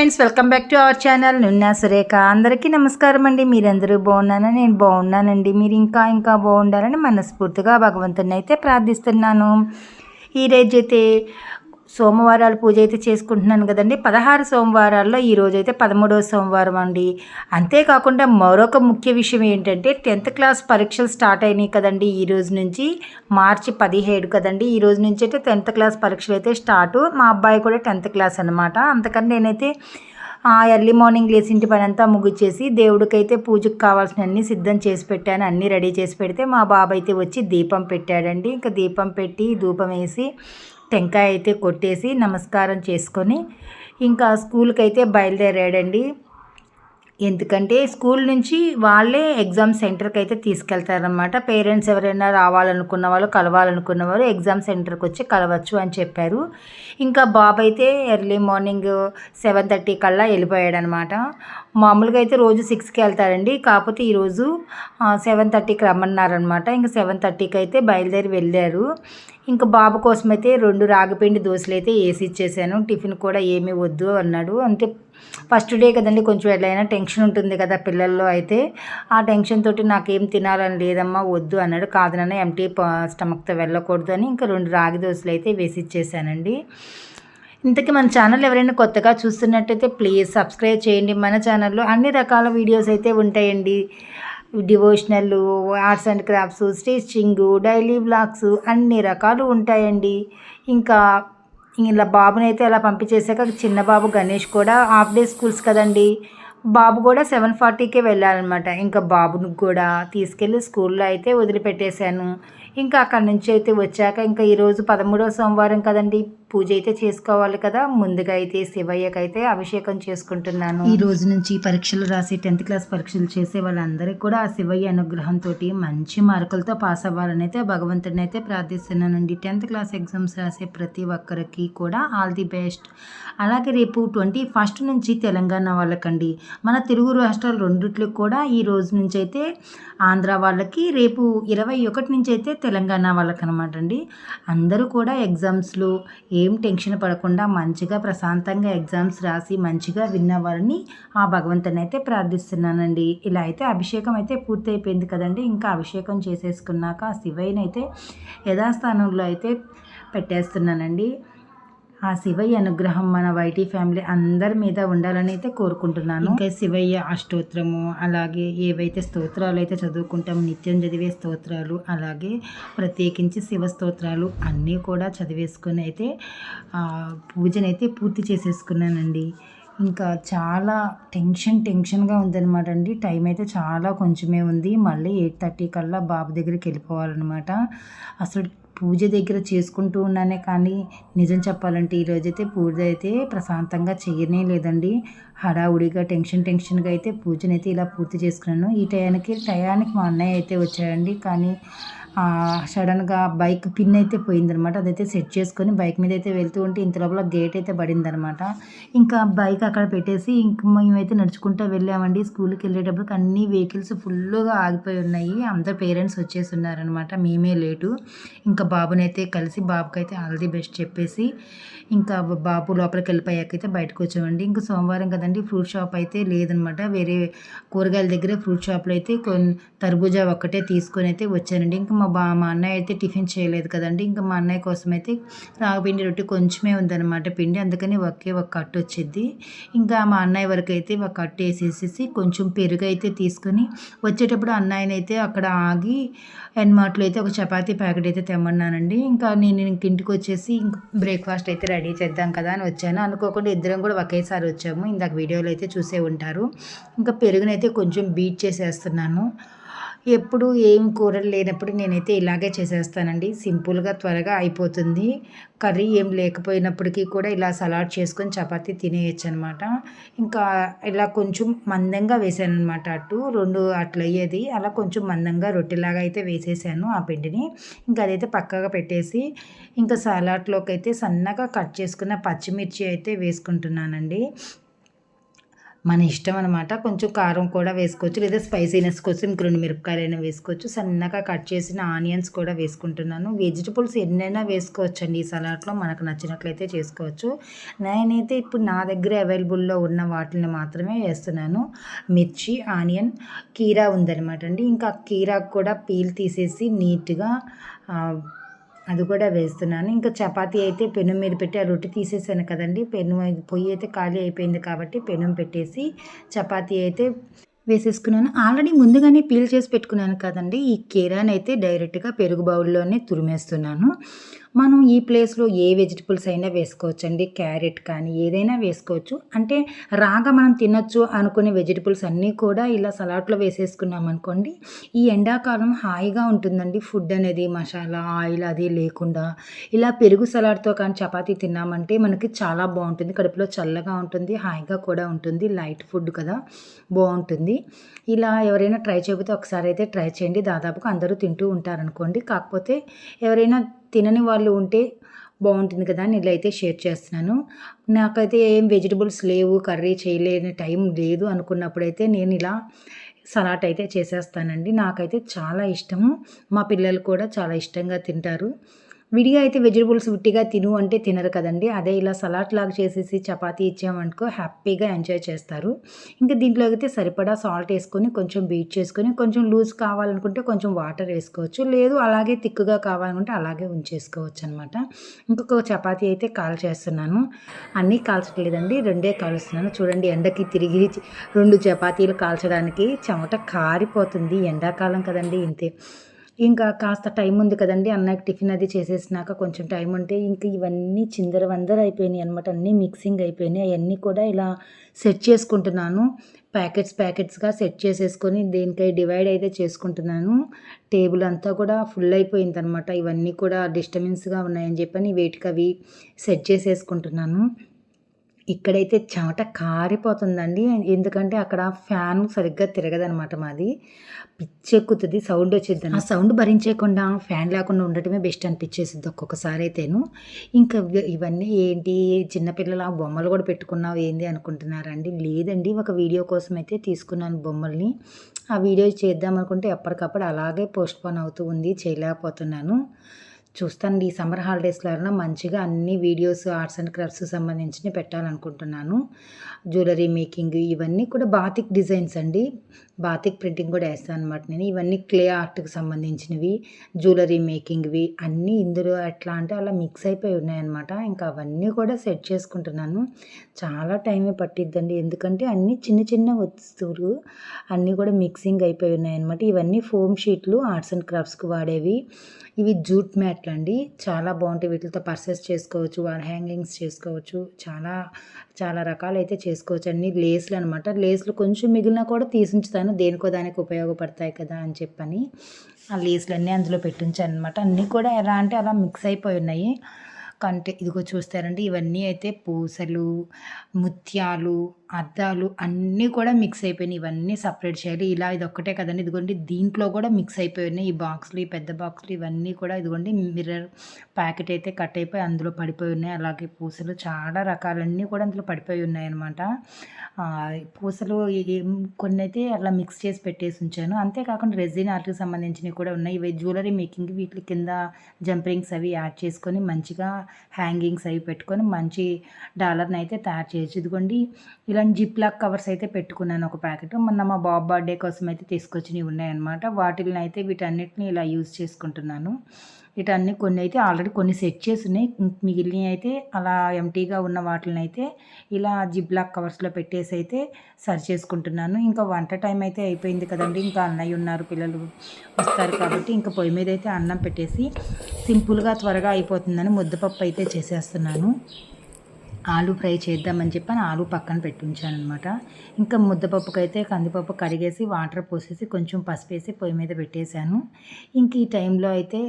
Friends, welcome back to our channel Nunna Surekha. అందరికీ నమస్కారం అండి. మీరందరూ బాగున్నానని నేను బాగున్నానండి. మీరు ఇంకా బాగుండాలని మనస్ఫూర్తిగా భగవంతుని అయితే ప్రార్థిస్తున్నాను. ఈరోజైతే సోమవారాలు పూజ అయితే చేసుకుంటున్నాను కదండి. 16 సోమవారాల్లో ఈరోజు అయితే 13వ సోమవారం అండి. అంతేకాకుండా మరొక ముఖ్య విషయం ఏంటంటే 10th క్లాస్ పరీక్షలు స్టార్ట్ అయినాయి కదండి. ఈ రోజు నుంచి మార్చి 17 కదండి. ఈ రోజు నుంచి అయితే 10th క్లాస్ పరీక్షలు అయితే స్టార్ట్. మా అబ్బాయి కూడా 10th క్లాస్ అనమాట. అందుకని నేనైతే ఎర్లీ మార్నింగ్ లేచి ఇంటి పని అంతా ముగిచ్చేసి దేవుడికైతే పూజకు కావాల్సినవన్నీ సిద్ధం చేసి పెట్టాను. అన్నీ రెడీ చేసి పెడితే మా బాబు అయితే వచ్చి దీపం పెట్టాడండి. ఇంకా దీపం పెట్టి ధూపం వేసి టెంకాయ అయితే కొట్టేసి నమస్కారం చేసుకొని ఇంకా స్కూల్కి అయితే బయలుదేరాడండి. ఎందుకంటే స్కూల్ నుంచి వాళ్ళే ఎగ్జామ్ సెంటర్కి అయితే తీసుకెళ్తారనమాట. పేరెంట్స్ ఎవరైనా రావాలనుకున్న వాళ్ళు కలవాలనుకున్న వాళ్ళు ఎగ్జామ్ సెంటర్కి వచ్చి కలవచ్చు అని చెప్పారు. ఇంకా బాబు అయితే ఎర్లీ మార్నింగ్ 7:30 కల్లా వెళ్ళిపోయాడనమాట. మామూలుగా అయితే రోజు 6కి వెళ్తారండి. కాకపోతే ఈరోజు 7:30కి రమ్మన్నారనమాట. ఇంకా 7:30కి అయితే బయలుదేరి వెళ్ళారు. ఇంకా బాబు కోసం అయితే 2 రాగిపిండి దోశలు అయితే వేసి ఇచ్చేసాను. టిఫిన్ కూడా ఏమీ వద్దు అన్నాడు. అంటే ఫస్ట్ డే కదండి, కొంచెం ఎట్లయినా టెన్షన్ ఉంటుంది కదా పిల్లల్లో. అయితే ఆ టెన్షన్ తోటి నాకేం తినాలని లేదమ్మా వద్దు అన్నాడు. కాదనన్నా ఎంటీ స్టమక్తో వెళ్ళకూడదు అని ఇంకా 2 రాగి దోశలు అయితే వేసి ఇచ్చేసానండి. ఇంతకీ మన ఛానల్ ఎవరైనా కొత్తగా చూస్తున్నట్టయితే ప్లీజ్ సబ్స్క్రైబ్ చేయండి. మన ఛానల్లో అన్ని రకాల వీడియోస్ అయితే ఉంటాయండి. Devotional, arts and crafts, stitching, daily vlogs అన్ని రకాలు ఉంటాయండి. ఇంకా ఇలా బాబుని అయితే అలా పంపించేసాక చిన్న బాబు గణేష్ కూడా హాఫ్ డే స్కూల్స్ కదండి. బాబు కూడా 7:40కే వెళ్ళాలన్నమాట. ఇంకా బాబుని కూడా తీసుకెళ్ళి స్కూల్లో అయితే వదిలిపెట్టేశాను. ఇంకా అక్కడి నుంచి అయితే వచ్చాక ఇంకా ఈరోజు 13వ సోమవారం కదండి, పూజ అయితే చేసుకోవాలి కదా. ముందుగా అయితే శివయ్యకి అయితే అభిషేకం చేసుకుంటున్నాను. ఈ రోజు నుంచి పరీక్షలు రాసి 10th క్లాస్ పరీక్షలు చేసే వాళ్ళందరికీ కూడా ఆ శివయ్య అనుగ్రహంతో మంచి మార్కులతో పాస్ అవ్వాలని అయితే భగవంతుడిని అయితే ప్రార్థిస్తున్నానండి. 10th క్లాస్ ఎగ్జామ్స్ రాసే ప్రతి ఒక్కరికి కూడా ఆల్ ది బెస్ట్. అలాగే రేపు 21st నుంచి తెలంగాణ వాళ్ళకండి, మన తెలుగు రాష్ట్రాలు రెండిట్లో కూడా ఈ రోజు నుంచి అయితే ఆంధ్ర వాళ్ళకి, రేపు 21 నుంచి అయితే తెలంగాణ వాళ్ళకి అనమాట అండి. అందరూ కూడా ఎగ్జామ్స్లో ఏం టెన్షన్ పడకుండా మంచిగా ప్రశాంతంగా ఎగ్జామ్స్ రాసి మంచిగా విన్ అవ్వాలని ఆ భగవంతుని అయితే ప్రార్థిస్తున్నానండి. ఇలా అయితే అభిషేకం అయితే పూర్తయిపోయింది కదండి. ఇంకా అభిషేకం చేసేసుకున్నాక ఆ శివయ్యని అయితే యథాస్థానంలో అయితే పెట్టేస్తున్నానండి. ఆ శివయ్య అనుగ్రహం మన వైటీ ఫ్యామిలీ అందరి మీద ఉండాలని అయితే కోరుకుంటున్నాను. ఇంకా శివయ్య అష్టోత్తరము, అలాగే ఏవైతే స్తోత్రాలు అయితే చదువుకుంటాము, నిత్యం చదివే స్తోత్రాలు, అలాగే ప్రత్యేకించి శివ స్తోత్రాలు అన్నీ కూడా చదివేసుకొని అయితే పూజనైతే పూర్తి చేసేసుకున్నానండి. ఇంకా చాలా టెన్షన్గా ఉందన్నమాట అండి. టైం అయితే చాలా కొంచెమే ఉంది. మళ్ళీ 8:30 కల్లా బాబు దగ్గరికి వెళ్ళిపోవాలన్నమాట. అసలు పూజ దగ్గర చేసుకుంటూ ఉన్నానే కానీ నిజం చెప్పాలంటే ఈరోజైతే పూజ అయితే ప్రశాంతంగా చేయనే లేదండి. హడావుడిగా టెన్షన్గా అయితే పూజనైతే ఇలా పూర్తి చేసుకున్నాను. ఈ టయానికి మా అన్నయ్య అయితే వచ్చాడండి. కానీ సడన్గా బైక్ పిన్ అయితే పోయిందనమాట. అదైతే సెట్ చేసుకొని బైక్ మీద అయితే వెళ్తూ ఉంటే ఇంత లోపల గేట్ అయితే పడిందనమాట. ఇంకా బైక్ అక్కడ పెట్టేసి ఇంక మేమైతే నడుచుకుంటూ వెళ్ళామండి. స్కూల్కి వెళ్ళేటప్పటికి అన్ని వెహికల్స్ ఫుల్గా ఆగిపోయి ఉన్నాయి. అందరు పేరెంట్స్ వచ్చేసి ఉన్నారనమాట, మేమే లేటు. ఇంకా బాబునైతే కలిసి బాబుకైతే ఆల్ ది బెస్ట్ చెప్పేసి ఇంకా బాబు లోపలికి వెళ్ళిపోయాకైతే బయటకు వచ్చామండి. ఇంకా సోమవారం కదండి, ఫ్రూట్ షాప్ అయితే లేదనమాట. వేరే కూరగాయల దగ్గర ఫ్రూట్ షాప్లో అయితే తర్బూజా ఒక్కటే తీసుకొని అయితే వచ్చానండి. ఇంకా మా అన్నయ్య అయితే టిఫిన్ చేయలేదు కదండి. ఇంకా మా అన్నయ్య కోసం అయితే రాగిపిండి రొట్టె కొంచెమే ఉందన్నమాట పిండి, అందుకని ఒక కట్టు వచ్చింది. ఇంకా మా అన్నయ్య వరకు అయితే ఒక కట్టు వేసేసి కొంచెం పెరుగు అయితే తీసుకొని వచ్చేటప్పుడు అన్నయ్యనైతే అక్కడ ఆగి ఎన్మార్ట్లో అయితే ఒక చపాతీ ప్యాకెట్ అయితే తెమ్మన్నానండి. ఇంకా నేను ఇంటికి వచ్చేసి ఇంక బ్రేక్ఫాస్ట్ అయితే రెడీ చేద్దాం కదా అని వచ్చాను. అనుకోకుండా ఇద్దరం కూడా ఒకేసారి వచ్చాము. ఇందాక వీడియోలో అయితే చూసే ఉంటారు. ఇంకా పెరుగునైతే కొంచెం బీట్ చేసేస్తున్నాను. ఎప్పుడు ఏం కూరలు లేనప్పుడు నేనైతే ఇలాగే చేసేస్తానండి. సింపుల్గా త్వరగా అయిపోతుంది. కర్రీ ఏం లేకపోయినప్పటికీ కూడా ఇలా సలాడ్ చేసుకొని చపాతీ తినేయచ్చు అనమాట. ఇంకా ఇలా కొంచెం మందంగా వేసాను అనమాట. 2 అట్లా అయ్యేది. అలా కొంచెం మందంగా రొట్టెలాగా అయితే వేసేసాను ఆ పిండిని. ఇంకా అదైతే పక్కగా పెట్టేసి ఇంకా సలాడ్లోకి అయితే సన్నగా కట్ చేసుకున్న పచ్చిమిర్చి అయితే వేసుకుంటున్నానండి. మన ఇష్టం అనమాట. కొంచెం కారం కూడా వేసుకోవచ్చు, లేదా స్పైసీనెస్ కోసం ఇంక 2 మిరపకాయలైనా వేసుకోవచ్చు. సన్నగా కట్ చేసిన ఆనియన్స్ కూడా వేసుకుంటున్నాను. వెజిటబుల్స్ ఎన్నైనా వేసుకోవచ్చండి ఈ సలాడ్లో, మనకు నచ్చినట్లయితే చేసుకోవచ్చు. నేనైతే ఇప్పుడు నా దగ్గర అవైలబుల్లో ఉన్న వాటిని మాత్రమే వేస్తున్నాను. మిర్చి, ఆనియన్, కీరా ఉందనమాట అండి. ఇంకా కీరా కూడా పీల్ తీసేసి నీట్గా అది కూడా వేస్తున్నాను. ఇంకా చపాతీ అయితే పెనం మీద పెట్టి ఆ రొట్టె తీసేసాను కదండి, పొయ్యి అయితే ఖాళీ అయిపోయింది కాబట్టి పెనం పెట్టేసి చపాతీ అయితే వేసేసుకున్నాను. ఆల్రెడీ ముందుగానే పీల్ చేసి పెట్టుకున్నాను కదండి. ఈ కీరాని అయితే డైరెక్ట్గా పెరుగు బౌల్లోనే తురిమేస్తున్నాను. మనం ఈ ప్లేస్లో ఏ వెజిటబుల్స్ అయినా వేసుకోవచ్చండి, క్యారెట్ కానీ ఏదైనా వేసుకోవచ్చు. అంటే రాగా మనం తినొచ్చు అనుకునే వెజిటబుల్స్ అన్నీ కూడా ఇలా సలాడ్లో వేసేసుకున్నాం అనుకోండి, ఈ ఎండాకాలం హాయిగా ఉంటుందండి. ఫుడ్ అనేది మసాలా ఆయిల్ అది లేకుండా ఇలా పెరుగు సలాడ్తో కానీ చపాతీ తిన్నామంటే మనకి చాలా బాగుంటుంది. కడుపులో చల్లగా ఉంటుంది, హాయిగా కూడా ఉంటుంది. లైట్ ఫుడ్ కదా, బాగుంటుంది. ఇలా ఎవరైనా ట్రై చేయకపోతే ఒకసారి అయితే ట్రై చేయండి. దాదాపుగా అందరూ తింటూ ఉంటారనుకోండి. కాకపోతే ఎవరైనా తినని వాళ్ళు ఉంటే బాగుంటుంది కదా అని ఇలా అయితే షేర్ చేస్తున్నాను. నాకైతే ఏం వెజిటబుల్స్ లేవు, కర్రీ చేయలేని టైం లేదు అనుకున్నప్పుడైతే నేను ఇలా సలాడ్ అయితే చేసేస్తానండి. నాకైతే చాలా ఇష్టము, మా పిల్లలు కూడా చాలా ఇష్టంగా తింటారు. విడిగా అయితే వెజిటబుల్స్ ఉట్టిగా తిను అంటే తినరు కదండి. అదే ఇలా సలాడ్ లాగా చేసేసి చపాతీ ఇచ్చామనుకో హ్యాపీగా ఎంజాయ్ చేస్తారు. ఇంకా దీంట్లో అయితే సరిపడా సాల్ట్ వేసుకొని కొంచెం బీట్ చేసుకొని, కొంచెం లూజ్ కావాలనుకుంటే కొంచెం వాటర్ వేసుకోవచ్చు, లేదు అలాగే థిక్గా కావాలనుకుంటే అలాగే ఉంచేసుకోవచ్చు అనమాట. ఇంకొక చపాతీ అయితే కాల్చేస్తున్నాను. అన్నీ కాల్చట్లేదండి, 2 కాలుస్తున్నాను. చూడండి, ఎండకి తిరిగి 2 చపాతీలు కాల్చడానికి చెమట కారిపోతుంది. ఎండాకాలం కదండి, ఇంతే. ఇంకా కాస్త టైం ఉంది కదండి, అన్నకి టిఫిన్ అది చేసేసినాక కొంచెం టైం ఉంటే ఇంక ఇవన్నీ చిందరవందర అయిపోయినాయి అనమాట. అన్నీ మిక్సింగ్ అయిపోయినాయి. అవన్నీ కూడా ఇలా సెట్ చేసుకుంటున్నాను. ప్యాకెట్స్గా సెట్ చేసేసుకొని దేనికై డివైడ్ అయితే చేసుకుంటున్నాను. టేబుల్ అంతా కూడా ఫుల్ అయిపోయిందనమాట. ఇవన్నీ కూడా డిస్టర్బెన్స్గా ఉన్నాయని చెప్పని వేటికి అవి సెట్ చేసేసుకుంటున్నాను. ఇక్కడైతే చెమట కారిపోతుందండి. ఎందుకంటే అక్కడ ఫ్యాన్ సరిగ్గా తిరగదనమాట మాది. పిచ్చెక్కుతుంది, సౌండ్ వచ్చిద్ది. ఆ సౌండ్ భరించకుండా ఫ్యాన్ లేకుండా ఉండటమే బెస్ట్ అనిపించేసిద్ది ఒక్కొక్కసారి అయితేను. ఇంకా ఇవన్నీ ఏంటి, చిన్నపిల్లల బొమ్మలు కూడా పెట్టుకున్నావు ఏంది అనుకుంటున్నారండి. లేదండి, ఒక వీడియో కోసం అయితే తీసుకున్నాను బొమ్మల్ని. ఆ వీడియో చేద్దాం అనుకుంటే ఎప్పటికప్పుడు అలాగే పోస్ట్పోన్ అవుతూ ఉంది, చేయలేకపోతున్నాను. చూస్తానండి, ఈ సమ్మర్ హాలిడేస్లో మంచిగా అన్ని వీడియోస్ ఆర్ట్స్ అండ్ క్రాఫ్ట్స్ సంబంధించినవి పెట్టాలనుకుంటున్నాను. జ్యువెలరీ మేకింగ్ ఇవన్నీ కూడా బాతిక్ డిజైన్స్ అండి, బాతిక్ ప్రింటింగ్ కూడా వేస్తాను అనమాట నేను. ఇవన్నీ క్లే ఆర్ట్కి సంబంధించినవి, జ్యువెలరీ మేకింగ్వి అన్నీ ఇందులో ఎట్లా అంటే అలా మిక్స్ అయిపోయి ఉన్నాయన్నమాట. ఇంకా అవన్నీ కూడా సెట్ చేసుకుంటున్నాను. చాలా టైమే పట్టిద్దండి, ఎందుకంటే అన్నీ చిన్న చిన్న వస్తువులు అన్నీ కూడా మిక్సింగ్ అయిపోయి ఉన్నాయన్నమాట. ఇవన్నీ ఫోమ్ షీట్లు ఆర్ట్స్ అండ్ క్రాఫ్ట్స్కి వాడేవి. ఇవి జూట్ మ్యాట్లు అండి, చాలా బాగుంటాయి. వీటితో పర్సెస్ చేసుకోవచ్చు, హ్యాంగింగ్స్ చేసుకోవచ్చు, చాలా చాలా రకాలు అయితే చేసుకోవచ్చు. అన్ని లేస్లు అనమాట. లేస్లు కొంచెం మిగిలినా కూడా తీసించుతాను, దేనికో దానికి ఉపయోగపడతాయి కదా అని చెప్పని ఆ లేస్లు అన్నీ అందులో పెట్టించాను అనమాట. అన్నీ కూడా ఎలా అంటే అలా మిక్స్ అయిపోయి ఉన్నాయి. ఇదిగో చూస్తారండి, ఇవన్నీ అయితే పూసలు, ముత్యాలు, అద్దాలు అన్నీ కూడా మిక్స్ అయిపోయినాయి. ఇవన్నీ సపరేట్ చేయాలి. ఇలా ఇది ఒక్కటే కదండి, ఇదిగోండి దీంట్లో కూడా మిక్స్ అయిపోయి ఉన్నాయి. ఈ బాక్సులు, ఈ పెద్ద బాక్సులు ఇవన్నీ కూడా ఇదిగోండి మిర్రర్ ప్యాకెట్ అయితే కట్ అయిపోయి అందులో పడిపోయి ఉన్నాయి. అలాగే పూసలు చాలా రకాలన్నీ కూడా అందులో పడిపోయి ఉన్నాయి అనమాట. పూసలు కొన్ని అయితే అలా మిక్స్ చేసి పెట్టేసి ఉంచాను. అంతేకాకుండా రెజిన్ ఆర్ట్కి సంబంధించినవి కూడా ఉన్నాయి. ఇవి జ్యువెలరీ మేకింగ్, వీటి కింద జంపరింగ్స్ అవి యాడ్ చేసుకొని మంచిగా హ్యాంగింగ్స్ అవి పెట్టుకొని మంచి డాలర్ని అయితే తయారు చేయొచ్చు. ఇదిగోండి ఇలాంటి జిప్ లాక్ కవర్స్ అయితే పెట్టుకున్నాను ఒక ప్యాకెట్. మొన్న మా బాబు బర్త్డే కోసం అయితే తీసుకొచ్చినవి ఉన్నాయన్నమాట. వాటిని అయితే వీటన్నిటిని ఇలా యూజ్ చేసుకుంటున్నాను. వీటన్ని కొన్ని అయితే ఆల్రెడీ కొన్ని సెట్ చేసి ఉన్నాయి, మిగిలినవి అయితే అలా ఎంటీగా ఉన్న వాటిని అయితే ఇలా జిప్ లాక్ కవర్స్లో పెట్టేసి అయితే సరి చేసుకుంటున్నాను. ఇంకా వంట టైం అయితే అయిపోయింది కదండి, ఇంకా అన్నయ్య ఉన్నారు, పిల్లలు వస్తారు కాబట్టి ఇంకా పొయ్యి మీద అయితే అన్నం పెట్టేసి సింపుల్గా త్వరగా అయిపోతుందని ముద్దపప్పు అయితే చేసేస్తున్నాను. ఆలు ఫ్రై చేద్దామని చెప్పని ఆలు పక్కన పెట్టుంచాను అనమాట. ఇంకా ముద్దపప్పుకి అయితే కందిపప్పు కడిగేసి వాటర్ పోసేసి కొంచెం పసుపు వేసి పొయ్యి మీద పెట్టేశాను. ఇంక ఈ టైంలో అయితే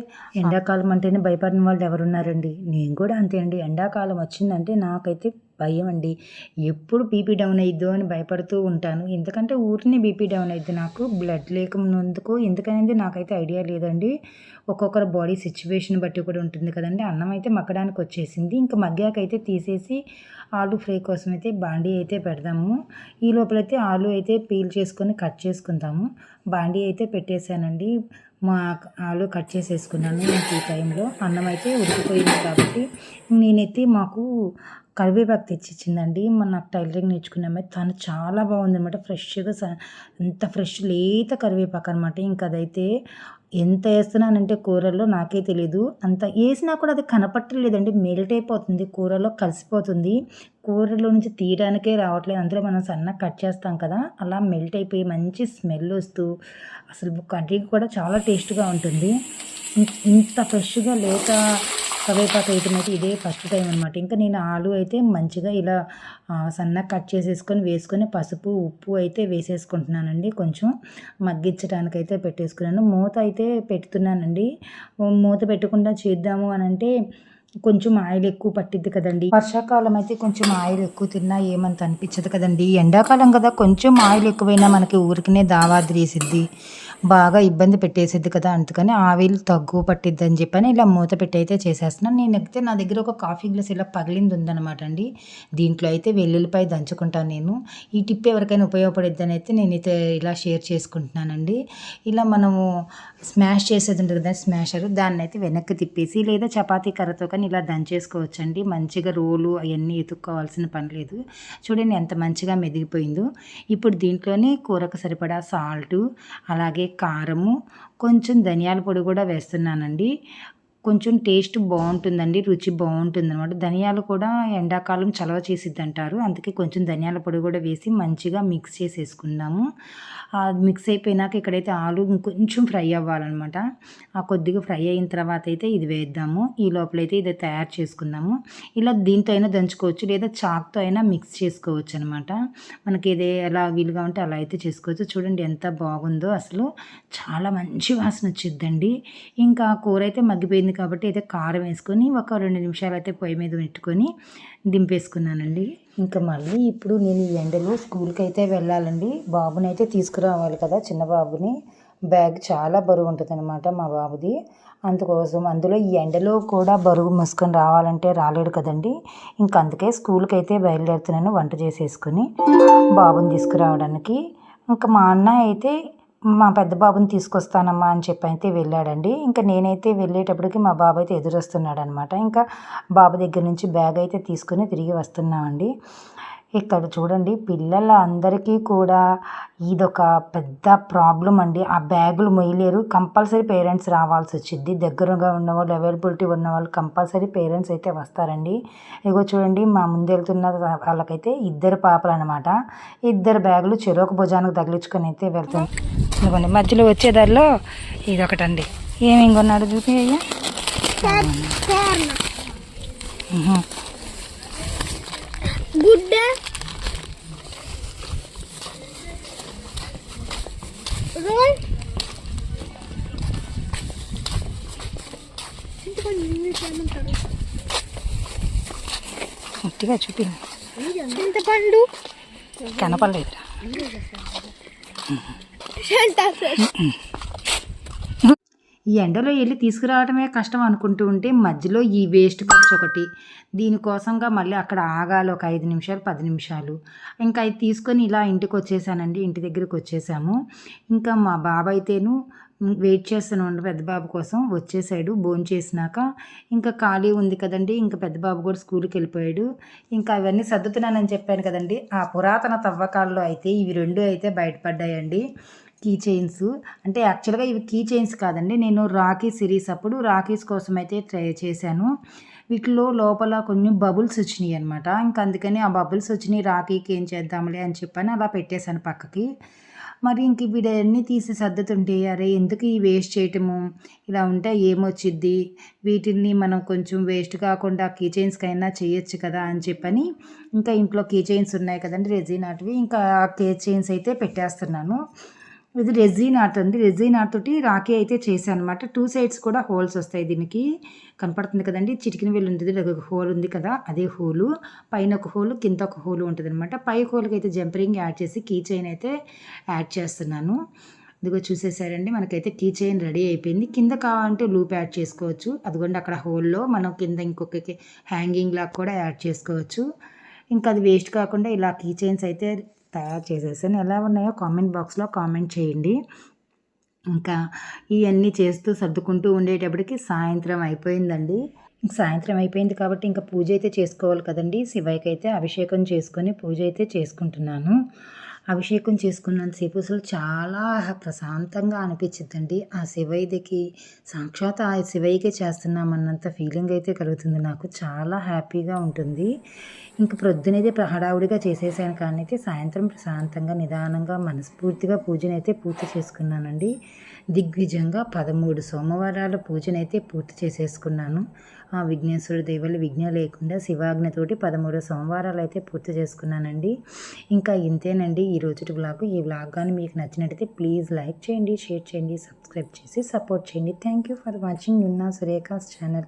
ఎండాకాలం అంటేనే భయపడిన వాళ్ళు ఎవరున్నారండి, నేను కూడా అంతే అండి. ఎండాకాలం వచ్చిందంటే నాకైతే భయం అండి. ఎప్పుడు బీపీ డౌన్ అయిద్దో అని భయపడుతూ ఉంటాను. ఎందుకంటే ఊరినే బీపీ డౌన్ అయిద్ది నాకు. బ్లడ్ లేకమున్నందుకు ఎందుకనేది నాకైతే ఐడియా లేదండి. ఒక్కొక్కరి బాడీ సిచ్యువేషన్ బట్టి కూడా ఉంటుంది కదండీ. అన్నం అయితే మగ్గడానికి వచ్చేసింది. ఇంక మగ్గాకైతే తీసేసి ఆలు ఫ్రై కోసం అయితే బాండీ అయితే పెడదాము. ఈ లోపలైతే ఆలు అయితే పీల్ చేసుకొని కట్ చేసుకుందాము. బాండీ అయితే పెట్టేశానండి. మా ఆలు కట్ చేసేసుకున్నాను ఈ టైంలో. అన్నం అయితే ఉడికిపోయింది కాబట్టి నేనైతే మాకు కరివేపాకు తెచ్చిచ్చిందండి. నాకు టైలరింగ్ నేర్చుకునే అమ్మాయి. తను చాలా బాగుందనమాట. ఫ్రెష్‌గా ఎంత ఫ్రెష్ లేత కరివేపాకు అనమాట. ఇంక అదైతే ఎంత ఏస్తున్నానంటే కూరల్లో నాకే తెలీదు. అంత ఏసినా కూడా అది కనపట్టలేదండి. మెల్ట్ అయిపోతుంది. కూరలో కలిసిపోతుంది. కూరలో నుంచి తీయడానికే రావట్లేదు. అందులో మనం సన్నగా కట్ చేస్తాం కదా! అలా మెల్ట్ అయిపోయి మంచి స్మెల్ వస్తూ అసలు కర్రీ కూడా చాలా టేస్ట్‌గా ఉంటుంది. ఇంత ఫ్రెష్‌గా లేత కరివేపాకు వేయటం అయితే ఇదే ఫస్ట్ టైం అనమాట. ఇంకా నేను ఆలు అయితే మంచిగా ఇలా సన్నగా కట్ చేసేసుకొని వేసుకొని పసుపు, ఉప్పు అయితే వేసేసుకుంటున్నానండి. కొంచెం మగ్గించడానికైతే పెట్టేసుకున్నాను. మూత అయితే పెడుతున్నానండి. మూత పెట్టకుండా చేద్దాము అనంటే కొంచెం ఆయిల్ ఎక్కువ పట్టిద్ది కదండీ. వర్షాకాలం అయితే కొంచెం ఆయిల్ ఎక్కువ తిన్నా ఏమంత అనిపించదు కదండీ. ఎండాకాలం కదా, కొంచెం ఆయిల్ ఎక్కువైనా మనకి ఊరికనే దావాద్రేసిద్ది. బాగా ఇబ్బంది పెట్టేసిద్ది కదా. అందుకని ఆయిల్ తక్కువ పట్టిద్ది అని చెప్పని ఇలా మూత పెట్టి అయితే చేసేస్తున్నాను. నేనైతే నా దగ్గర ఒక కాఫీ గ్లాస్ ఇలా పగిలింది ఉందన్నమాట అండి. దీంట్లో అయితే వెల్లుల్లిపాయ దంచుకుంటాను నేను. ఈ టిప్ ఎవరికైనా ఉపయోగపడిద్దని అయితే నేనైతే ఇలా షేర్ చేసుకుంటున్నానండి. ఇలా మనము స్మాష్ చేసేది ఉంటుంది కదా, స్మాషర్, దాన్ని అయితే వెనక్కి తిప్పేసి లేదా చపాతీ కర్రతో కానీ ఇలా దంచేసుకోవచ్చండి. మంచిగా రోలు అవన్నీ ఎతుక్కోవాల్సిన పని లేదు. చూడండి ఎంత మంచిగా మెదిగిపోయిందో. ఇప్పుడు దీంట్లోనే కూరకు సరిపడా సాల్టు, అలాగే కారము, కొంచెం ధనియాల పొడి కూడా వేస్తున్నానండి. కొంచెం టేస్ట్ బాగుంటుందండి, రుచి బాగుంటుందనమాట. ధనియాలు కూడా ఎండాకాలం చలవ చేసిద్దంటారు. అందుకే కొంచెం ధనియాల పొడి కూడా వేసి మంచిగా మిక్స్ చేసేసుకుందాము. మిక్స్ అయిపోయినాక ఇక్కడైతే ఆలు ఇంకొంచెం ఫ్రై అవ్వాలన్నమాట. కొద్దిగా ఫ్రై అయిన తర్వాత అయితే ఇది వేద్దాము. ఈ లోపలైతే ఇది తయారు చేసుకుందాము. ఇలా దీంతో అయినా దంచుకోవచ్చు, లేదా చాక్తో అయినా మిక్స్ చేసుకోవచ్చు అనమాట. మనకి ఇది ఎలా వీలుగా ఉంటే అలా అయితే చేసుకోవచ్చు. చూడండి ఎంత బాగుందో, అసలు చాలా మంచి వాసన వచ్చిద్దండి. ఇంకా కూర అయితే మగ్గిపోయింది కాబట్టి అయితే కారం వేసుకొని ఒక 2 నిమిషాలు అయితే పొయ్యి మీద పెట్టుకొని దింపేసుకున్నానండి. ఇంకా మళ్ళీ ఇప్పుడు నేను ఈ ఎండలో స్కూల్కి అయితే వెళ్ళాలండి. బాబుని అయితే తీసుకురావాలి కదా, చిన్న బాబుని. బ్యాగ్ చాలా బరువు ఉంటుంది అనమాట మా బాబుది. అందుకోసం అందులో ఈ ఎండలో కూడా బరువు మోసుకొని రావాలంటే రాలేడు కదండి. ఇంకా అందుకే స్కూల్కి అయితే బయలుదేరుతున్నాను వంట చేసేసుకొని బాబుని తీసుకురావడానికి. ఇంకా మా అన్న అయితే మా పెద్ద బాబుని తీసుకొస్తానమ్మా అని చెప్పి అయితే వెళ్ళాడండి. ఇంకా నేనైతే వెళ్ళేటప్పటికి మా బాబు అయితే ఎదురొస్తున్నాడు అనమాట. ఇంకా బాబు దగ్గర నుంచి బ్యాగ్ అయితే తీసుకొని తిరిగి వస్తున్నామండి. ఇక్కడ చూడండి, పిల్లలందరికీ కూడా ఇదొక పెద్ద ప్రాబ్లం అండి. ఆ బ్యాగులు మొయ్యలేరు. కంపల్సరీ పేరెంట్స్ రావాల్సి వచ్చింది. దగ్గరగా ఉన్నవాళ్ళు, అవైలబిలిటీ ఉన్నవాళ్ళు కంపల్సరీ పేరెంట్స్ అయితే వస్తారండి. ఇగో చూడండి, మా ముందు వెళ్తున్న వాళ్ళకైతే 2 పాపలు అనమాట. 2 బ్యాగులు చెరొక భుజానికి తగిలించుకొని అయితే వెళ్తాం. ఇదిగోండి, మధ్యలో వచ్చేదారిలో ఇదొకటండి. ఏమేమి కొన్నాడు చూపి అయ్యా. గుడ్డ, రోల్, గట్టిగా చూపి. చింతపండు కనపడలేదు. ఈ ఎండలో వెళ్ళి తీసుకురావడమే కష్టం అనుకుంటూ ఉంటే మధ్యలో ఈ వేస్ట్ ఖర్చు ఒకటి. దీనికోసంగా మళ్ళీ అక్కడ ఆగాలి ఒక 5 నిమిషాలు 10 నిమిషాలు. ఇంకా అది తీసుకొని ఇలా ఇంటికి వచ్చేసానండి. ఇంటి దగ్గరికి వచ్చేసాము. ఇంకా మా బాబు అయితేను వెయిట్ చేస్తున్నాను పెద్ద బాబు కోసం. వచ్చేసాడు భోంచేసినాక. ఇంకా ఖాళీ ఉంది కదండి, ఇంకా పెద్ద బాబు కూడా స్కూల్కి వెళ్ళిపోయాడు. ఇంకా అవన్నీ సర్దుతున్నానని చెప్పాను కదండి. ఆ పురాతన తవ్వకాల్లో అయితే ఇవి 2 అయితే బయటపడ్డాయండి. Key chains. అంటే యాక్చువల్గా ఇవి కీ చైన్స్ కాదండి. నేను రాఖీ సిరీస్ అప్పుడు రాఖీస్ కోసం అయితే ట్రై చేశాను. వీటిలో లోపల కొన్ని బబుల్స్ వచ్చినాయి అనమాట. ఇంకా అందుకని ఆ బబుల్స్ వచ్చినాయి, రాఖీకి ఏం చేద్దాంలే అని చెప్పని అలా పెట్టేశాను పక్కకి. మరి ఇంక వీడన్నీ తీసి సర్దుతుంటే అరే ఎందుకు ఈ వేస్ట్ చేయటము, ఇలా ఉంటే ఏమొచ్చిద్ది, వీటిని మనం కొంచెం వేస్ట్ కాకుండా కీ చైన్స్కైనా చేయొచ్చు కదా అని చెప్పని ఇంకా ఇంట్లో కీ చైన్స్ ఉన్నాయి కదండి రెజినాటివి, ఇంకా ఆ కీ చైన్స్ అయితే పెట్టేస్తున్నాను. ఇది రెజిన్ ఆర్ట్ అండి. రెజిన్ ఆర్ట్ తోటి రాఖీ అయితే చేశాను అనమాట. 2 సైడ్స్ కూడా హోల్స్ వస్తాయి దీనికి. కనపడుతుంది కదండీ! చిటికెన వేలు ఉంటుంది. ఒక హోల్ ఉంది కదా! అదే హోలు. పైన ఒక హోలు, కింద ఒక హోలు ఉంటదనమాట. పై హోల్‌కైతే జంపరింగ్ యాడ్ చేసి కీ చైన్ అయితే యాడ్ చేస్తున్నాను. ఇదిగో చూసేసారండి, మనకైతే కీ చైన్ రెడీ అయిపోయింది. కింద కావాలంటే లూప్ యాడ్ చేసుకోవచ్చు. అదిగోండి అక్కడ హోల్‌లో మనం కింద ఇంకొక హ్యాంగింగ్ లాగా కూడా యాడ్ చేసుకోవచ్చు. ఇంకా అది వేస్ట్ కాకుండా ఇలా కీ చైన్స్ అయితే తయారు చేసేసాను. ఎలా ఉన్నాయో కామెంట్ బాక్స్‌లో కామెంట్ చేయండి. ఇంకా ఇవన్నీ చేస్తూ సర్దుకుంటూ ఉండేటప్పటికి సాయంత్రం అయిపోయిందండి. సాయంత్రం అయిపోయింది కాబట్టి ఇంకా పూజ అయితే చేసుకోవాలి కదండీ! శివయ్యకి అయితే అభిషేకం చేసుకొని పూజ అయితే చేసుకుంటున్నాను. అభిషేకం చేసుకున్నంతసేపు అసలు చాలా ప్రశాంతంగా అనిపించిద్దండి. ఆ శివయ్యకి సాక్షాత్ ఆ శివయ్యకే చేస్తున్నామన్నంత ఫీలింగ్ అయితే కలుగుతుంది నాకు. చాలా హ్యాపీగా ఉంటుంది. ఇంక ప్రొద్దునైతే హడావుడిగా చేసేసాను కానీ అయితే సాయంత్రం ప్రశాంతంగా నిదానంగా మనస్ఫూర్తిగా పూజనైతే పూర్తి చేసుకున్నానండి. దిగ్విజయంగా 13 సోమవారాల పూజనైతే పూర్తి చేసేసుకున్నాను. ఆ విఘ్నేశ్వరుడి దయ వల్ల విఘ్నం లేకుండా శివాజ్ఞతోటి 13 సోమవారాలు అయితే పూర్తి చేసుకున్నానండి. ఇంకా ఇంతేనండి ఈ రోజుటి వ్లాగ్. ఈ వ్లాగ్ కానీ మీకు నచ్చినట్టయితే ప్లీజ్ లైక్ చేయండి, షేర్ చేయండి, సబ్స్క్రైబ్ చేసి సపోర్ట్ చేయండి. Thank you for watching Nunna Surekha's channel.